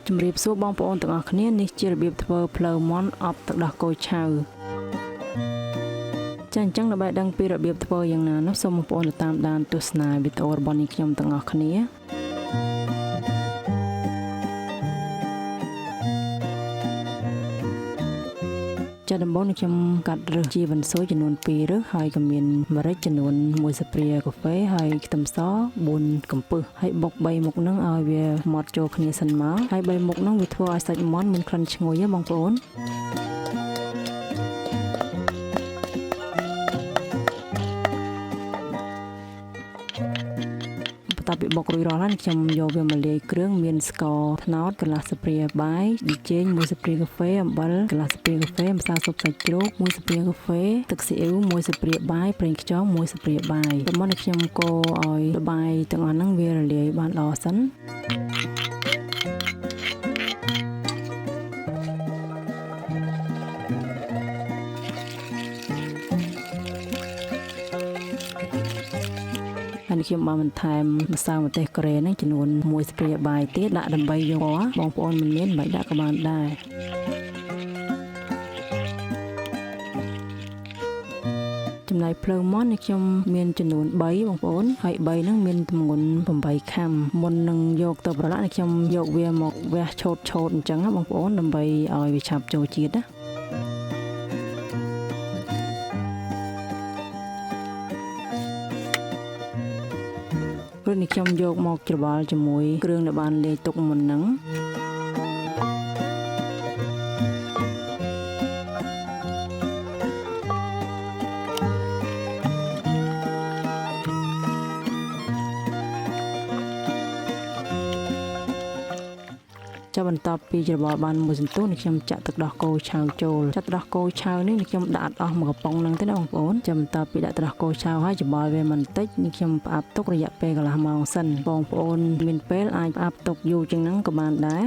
ជំរាបសួរបងប្អូនទាំងអស់គ្នានេះជារបៀបធ្វើផ្លូវមាន់អប់ទឹកដោះគោឆៅចាអញ្ចឹងដើម្បីដឹងពីរបៀបធ្វើយ៉ាងណានោះសូមបងប្អូនតាមដានទស្សនាវីដេអូរបស់នេះខ្ញុំទាំងអស់គ្នាចាដំបូងនេះខ្ញុំកាត់រើសជីវ៉ាន់ស៊ុយចំនួន2រើសហើយក៏មានម្រេចចំនួន1ស្ព្រាកាហ្វេហើយខ្ទឹមស4កំពឹសហើយបុក3មុខហ្នឹងឲ្យវាម៉ត់ចូលគ្នាសិនមកហើយ3មុខហ្នឹងវាធ្វើឲ្យសាច់មាន់មានក្លិនឈ្ងុយបងប្អូនបន្ទាប់ពីបុករួចរាល់ហើយខ្ញុំយកវាមកលាយគ្រឿងមានស្ករត្នោតកន្លះស្ព្រាបាយប៊ីចេង1ស្ព្រាកាហ្វេអំបិលកន្លះស្ព្រាកាហ្វេម្សៅស៊ុបសាច់ជ្រូក1ស្ព្រាកាហ្វេទឹកស៊ីអ៊ីវ1ស្ព្រាបាយប្រេងខ្យង1ស្ព្រាបាយបន្ទាប់មកខ្ញុំកូរឲ្យបាយទាំងអស់ហ្នឹងវារលាយបានល្អសិនខ្ញុំបានបន្ថែមម្សៅម្ទេសកូរ៉េហ្នឹងចំនួន1ស្ព្រាបាយទៀតដាក់ដើម្បីយកពណ៌បងប្អូនមិនមានបាច់ដាក់ក៏បានដែរចំណែកភ្លើងមាន់នេះខ្ញុំមានចំនួន3បងប្អូនហើយ3ហ្នឹងមានទម្ងន់8ខាំមុននឹងយកទៅប្រឡាក់នេះខ្ញុំយកវាមកវះឆូតអញ្ចឹងណាបងប្អូនដើម្បីឲ្យវាឆាប់ចូលជាតិណាព្រោះនេះខ្ញុំយកមកច្របល់ជាមួយគ្រឿងដែលបានលាយទុកមុនហ្នឹងចាប់បន្ទាប់ពីច្របល់បានមួយសន្ទុះនេះខ្ញុំចាក់ទឹកដោះគោឆៅចូលចាក់ទឹកដោះគោឆៅនេះខ្ញុំដាក់អស់មួយកំប៉ុងហ្នឹងទេណាបងប្អូនចាំបន្ទាប់ពីដាក់ទឹកដោះគោឆៅហើយច្របល់វាបន្តិចនេះខ្ញុំផ្អាប់ទុករយៈពេលកន្លះម៉ោងសិនបងប្អូនមានពេលអាចផ្អាប់ទុកយូរជាងហ្នឹងក៏បានដែរ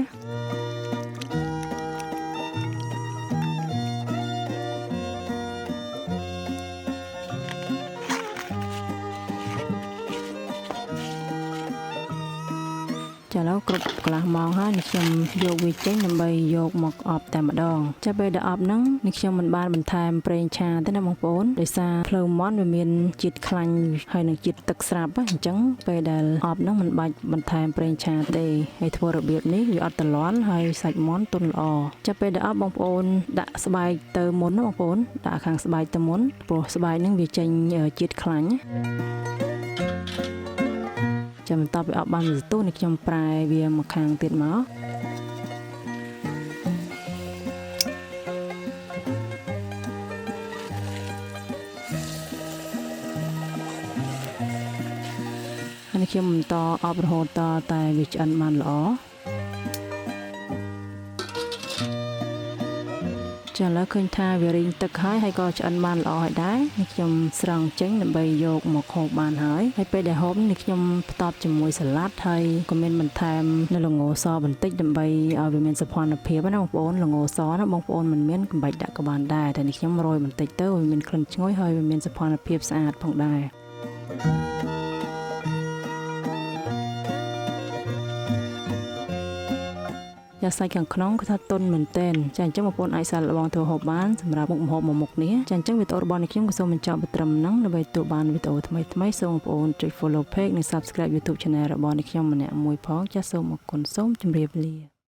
ចាឥឡូវគ្រប់កន្លះម៉ោងហើយនេះខ្ញុំយកវាចេញដើម្បីយកមកអប់តែម្ដងចាប់ពេលដែលអប់ហ្នឹងនេះខ្ញុំមិនបានបន្ថែមប្រេងឆាទេណាបងប្អូនដោយសារភ្លើងមាន់វាមានជាតិខ្លាញ់ហើយនឹងជាតិទឹកស្រាប់អញ្ចឹងពេលដែលអប់ហ្នឹងមិនបាច់បន្ថែមប្រេងឆាទេហើយធ្វើរបៀបនេះវាអត់ទលាន់ហើយសាច់មាន់ទន់ល្អចាប់ពេលដែលអប់បងប្អូនដាក់ស្បែកទៅមុនណាបងប្អូនដាក់ខាងស្បែកទៅមុនព្រោះស្បែកហ្នឹងវាចេញជាតិខ្លាញ់ចាំបន្ទាប់ពីអប់បានមួយសន្ទុះនេះខ្ញុំប្រែវាមកខាងទៀតមកហើយខ្ញុំបន្តអប់រហូតតែវាឆ្អិនបានល្អចាឥឡូវឃើញថាវារីងទឹកហើយក៏ឆ្អិនបានល្អហើយដែរនេះខ្ញុំស្រង់ចេញដើម្បីយកមកហូបបានហើយពេលដែលហូបនេះខ្ញុំផ្ទាប់ជាមួយសាឡាត់ហើយក៏មានបន្ថែមនៅល្ងសបន្តិចដើម្បីឲ្យវាមានសោភ័ណភាពណាបងប្អូនល្ងសណាបងប្អូនមិនមានកំបាច់ដាក់ក៏បានដែរតែនេះខ្ញុំរោយបន្តិចទៅវាមានក្លិនឈ្ងុយហើយវាមានសោភ័ណភាពស្អាតផងដែរសាច់ខាងក្នុងគឺថាទន់មែនទែនចាអញ្ចឹងបងប្អូនអាចសាកល្បងធ្វើហូបបានសម្រាប់មុខម្ហូបមួយមុខនេះចាអញ្ចឹងវីដេអូរបស់នេះខ្ញុំក៏សូមបញ្ចប់ត្រឹមហ្នឹងដើម្បីទទួលបានវីដេអូថ្មីសូមបងប្អូនចុច follow page និង subscribe YouTube channel របស់នេះខ្ញុំម្នាក់មួយផងចាសូមអរគុណសូមជម្រាបលា